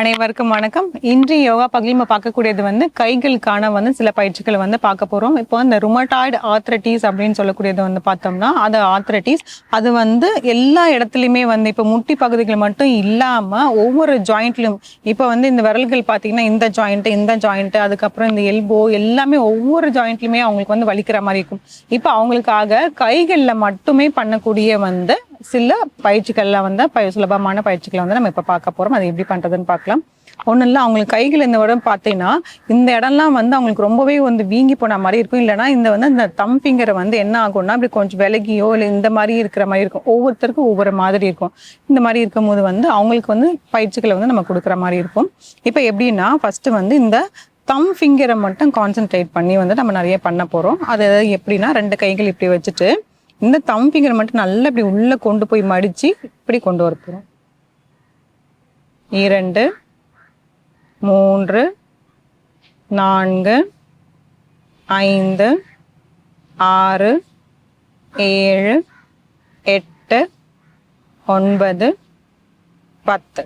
அனைவருக்கும் வணக்கம். இன்று யோகா பகுதியில் நம்ம பார்க்கக்கூடியது கைகளுக்கான சில பயிற்சிகளை பார்க்க போறோம். இப்போ அந்த ருமட்டாய்டு ஆர்த்ரைட்டிஸ் அப்படின்னு சொல்லக்கூடியது பார்த்தோம்னா அது ஆர்த்ரைட்டிஸ். அது எல்லா இடத்துலையுமே இப்போ முட்டி பகுதிகள் மட்டும் இல்லாம ஒவ்வொரு ஜாயிண்ட்லையும் இப்போ இந்த விரல்கள் பார்த்தீங்கன்னா இந்த ஜாயிண்ட் அதுக்கப்புறம் இந்த எல்போ எல்லாமே ஒவ்வொரு ஜாயிண்ட்லையுமே அவங்களுக்கு வலிக்கிற மாதிரி இருக்கும். இப்போ அவங்களுக்காக கைகளில் மட்டுமே பண்ணக்கூடிய சில பயிற்சிகள்லாம் சுலபமான பயிற்சிகளை நம்ம இப்போ பார்க்க போறோம். அது எப்படி பண்றதுன்னு பார்க்கலாம். ஒன்றும் இல்லை, அவங்களுக்கு கைகள் இந்த இடம் பார்த்தீங்கன்னா இந்த இடம்லாம் அவங்களுக்கு ரொம்பவே வீங்கி போன மாதிரி இருக்கும். இல்லைன்னா இந்த தம் ஃபிங்கரை என்ன ஆகும்னா இப்படி கொஞ்சம் விலகியோ இல்லை இந்த மாதிரி இருக்கிற மாதிரி இருக்கும். ஒவ்வொருத்தருக்கும் ஒவ்வொரு மாதிரி இருக்கும். இந்த மாதிரி இருக்கும் போது அவங்களுக்கு பயிற்சிகளை நம்ம கொடுக்குற மாதிரி இருக்கும். இப்போ எப்படின்னா ஃபர்ஸ்ட் இந்த தம் ஃபிங்கரை மட்டும் கான்சென்ட்ரேட் பண்ணி நம்ம நிறைய பண்ண போறோம். அது எப்படின்னா 2 கைகள் இப்படி வச்சுட்டு இந்த தம் ஃபிங்கரை மட்டும் நல்லா இப்படி உள்ள கொண்டு போய் மடிச்சு இப்படி கொண்டு வர போறோம். 2 3 4 5 6 7 8 9 10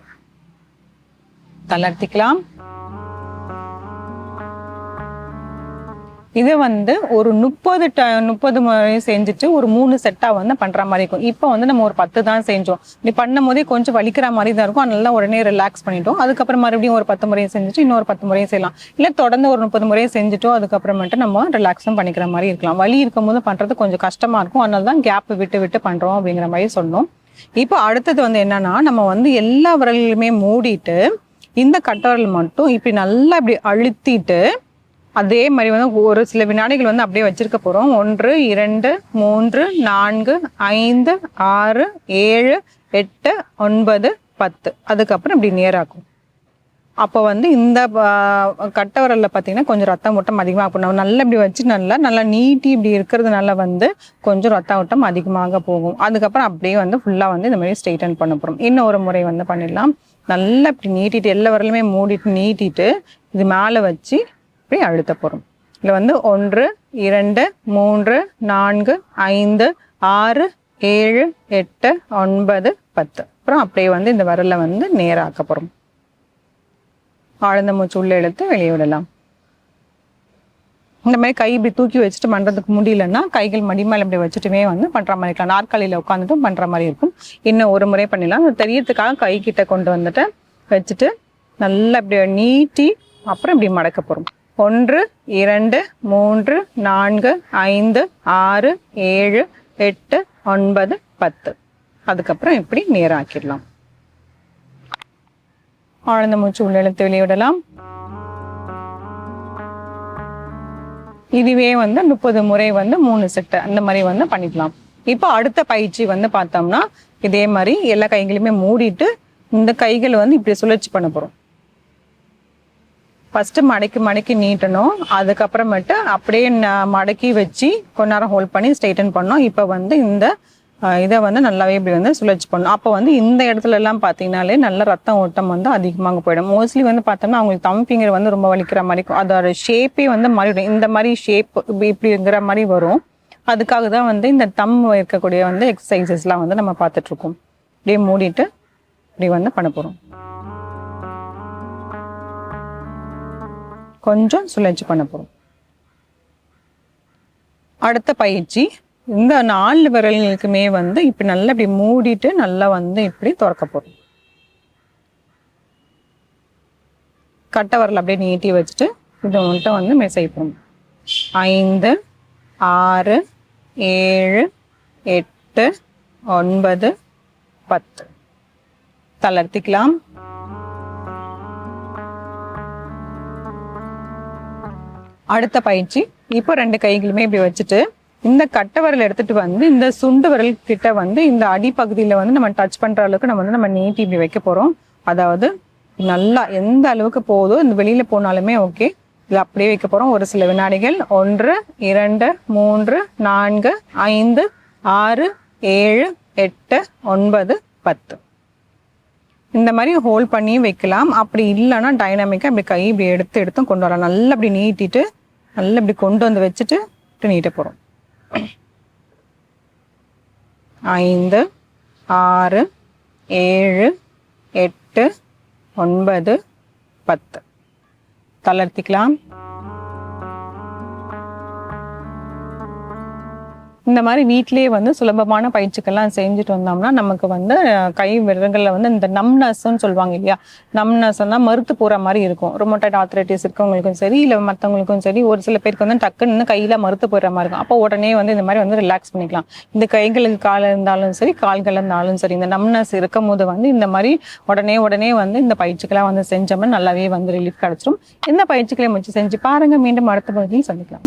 தளர்த்திக்கலாம். இதை ஒரு 30 முறை செஞ்சுட்டு ஒரு 3 செட்டா பண்ற மாதிரி இருக்கும். இப்போ நம்ம ஒரு 10 தான் செஞ்சோம். இப்படி பண்ணும் போதே கொஞ்சம் வலிக்கிற மாதிரி தான் இருக்கும். அதனால உடனே ரிலாக்ஸ் பண்ணிட்டோம். அதுக்கப்புறம் மறுபடியும் ஒரு 10 முறையும் செஞ்சுட்டு இன்னொரு 10 முறையும் செய்யலாம். இல்லை தொடர்ந்து ஒரு 30 முறையும் செஞ்சுட்டோம் அதுக்கப்புறமேட்டு நம்ம ரிலாக்ஸும் பண்ணிக்கிற மாதிரி இருக்கலாம். வலி இருக்கும் போது பண்றது கொஞ்சம் கஷ்டமா இருக்கும். அதனால தான் கேப் விட்டு விட்டு பண்றோம் அப்படிங்கிற மாதிரி சொன்னோம். இப்போ அடுத்தது என்னன்னா நம்ம எல்லா விரல்களுமே மூடிட்டு இந்த கட்டவரல் மட்டும் இப்படி நல்லா இப்படி அழுத்திட்டு அதே மாதிரி ஒரு சில வினாடிகள் அப்படியே வச்சிருக்க போறோம். 1 2 3 4 5 6 7 8 9 10 அதுக்கப்புறம் இப்படி நேராக்கும். அப்போ இந்த கட்டவரல்ல பார்த்தீங்கன்னா கொஞ்சம் ரத்தம் ஓட்டம் அதிகமாக போகணும். நல்லா இப்படி வச்சு நல்லா நீட்டி இப்படி இருக்கிறதுனால கொஞ்சம் ரத்த ஓட்டம் அதிகமாக போகும். அதுக்கப்புறம் அப்படியே ஃபுல்லாக இந்த மாதிரி ஸ்ட்ரெயிட்டன் பண்ண போகிறோம். இன்னொரு முறை பண்ணிடலாம். நல்லா இப்படி நீட்டிட்டு எல்லா வரலுமே மூடிட்டு நீட்டிட்டு இது மேலே வச்சு இப்படி அழுத்த போறோம். இதுல 1 2 3 4 5 6 7 8 9 10 அப்புறம் அப்படியே இந்த விரல நேராக்க போறோம். ஆழ்ந்த மூச்சு உள்ள இழுத்து வெளியே விடலாம். இந்த மாதிரி கை இப்படி தூக்கி வச்சுட்டு பண்றதுக்கு முடியலன்னா கைகள் மடி மேல இப்படி வச்சுட்டுமே பண்ற மாதிரி இருக்கலாம். நாற்காலியில உட்காந்துட்டும் பண்ற மாதிரி இருக்கும். இன்னும் ஒரு முறை பண்ணிடலாம். தெரியறதுக்காக கை கிட்ட கொண்டு வச்சுட்டு நல்லா இப்படி நீட்டி அப்புறம் இப்படி மடக்க போறோம். 1 2 3 4 5 6 7 8 9 10 அதுக்கப்புறம் இப்படி நேராக்கிடலாம். ஆழ்ந்த மூச்சு உள்ள இழுத்து வெளியே விடலாம். இதுவே 30 முறை 3 செட்டு அந்த மாதிரி பண்ணிக்கலாம். இப்போ அடுத்த பயிற்சி பார்த்தோம்னா இதே மாதிரி எல்லா கைகளையுமே மூடிட்டு இந்த கைகளை இப்படி சுழற்சி பண்ண போறோம். ஃபர்ஸ்ட் மடக்கி நீட்டணும். அதுக்கப்புறமேட்டு அப்படியே மடக்கி வச்சு கொஞ்ச நேரம் ஹோல்ட் பண்ணி ஸ்ட்ரெயிட்டன் பண்ணோம். இப்போ இந்த இதை நல்லாவே இப்படி சுழற்சி பண்ணணும். அப்போ இந்த இடத்துல எல்லாம் பார்த்தீங்கன்னாலே நல்ல ரத்தம் ஓட்டம் அதிகமாக போயிடும். மோஸ்ட்லி பார்த்தோம்னா அவங்களுக்கு தம் ஃபிங்கர் ரொம்ப வலிக்கிற மாதிரி இருக்கும். அதோட ஷேப்பே மாறிடும். இந்த மாதிரி ஷேப் இப்படிங்கிற மாதிரி வரும். அதுக்காக தான் இந்த தம் இருக்கக்கூடிய எக்ஸசைசஸ்லாம் நம்ம பார்த்துட்டு இருக்கோம். அப்படியே மூடிட்டு இப்படி பண்ண போறோம். கொஞ்சம் சுழற்சி பண்ண போறோம். அடுத்த பயிற்சி இந்த 4 விரல்களுக்குமே இப்படி நல்லா இப்படி மூடிட்டு நல்லா இப்படி திறக்க போறோம். கட்ட விரல் அப்படியே நீட்டி வச்சுட்டு இதை மட்டும் மெசை போறோம். 5 6 7 8 9 10 தளர்த்திக்கலாம். அடுத்த பயிற்சி இப்போ 2 கைகளுமே இப்படி வச்சுட்டு இந்த கட்டை விரல் எடுத்துட்டு இந்த சுண்டு விரல் கிட்ட இந்த அடிப்பகுதியில நம்ம டச் பண்ற அளவுக்கு நம்ம நீட்டி இப்படி வைக்க போறோம். அதாவது நல்லா எந்த அளவுக்கு போதோ இந்த வெளியில போனாலுமே ஓகே. இது அப்படியே வைக்க போறோம். ஒரு சில வினாடிகள் 1 2 3 4 5 6 7 8 9 10 இந்த மாதிரி ஹோல்ட் பண்ணி வைக்கலாம். அப்படி இல்லைன்னா டைனாமிக்கா இப்படி கை இப்படி எடுத்தும் கொண்டு வரலாம். நல்லா இப்படி நீட்டிட்டு நல்லா இப்படி கொண்டு வச்சுட்டு நீட்ட போறோம். 5 6 7 8 9 10 தளர்த்திக்கலாம். இந்த மாதிரி வீட்டிலேயே வந்து சுலபமான பயிற்சிகள்லாம் செஞ்சுட்டு வந்தோம்னா நமக்கு வந்து கை விரல்களில் வந்து இந்த நம்னஸ்ன்னு சொல்லுவாங்க இல்லையா, நம்னஸ்னா மறுத்து போகிற மாதிரி இருக்கும். ரொமோட்டாய்டு ஆர்த்ரைட்டிஸ் இருக்கவங்களுக்கும் சரி இல்லை மற்றவங்களுக்கும் சரி, ஒரு சில பேருக்கு வந்து டக்குன்னு கையில் மறுத்து போயிடுற மாதிரி இருக்கும். அப்போ உடனே வந்து இந்த மாதிரி வந்து ரிலாக்ஸ் பண்ணிக்கலாம். இந்த கைகளுக்கு கால் இருந்தாலும் சரி, கால்கள் இருந்தாலும் சரி, இந்த நம்னஸ் இருக்கும் போது வந்து இந்த மாதிரி உடனே வந்து இந்த பயிற்சிகளாக வந்து செஞ்சோம்னா நல்லாவே வந்து ரிலீஃப் கிடைச்சிடும். இந்த பயிற்சிகளை வச்சு செஞ்சு பாருங்க. மீண்டும் அடுத்த பகுதியில் சந்திக்கலாம்.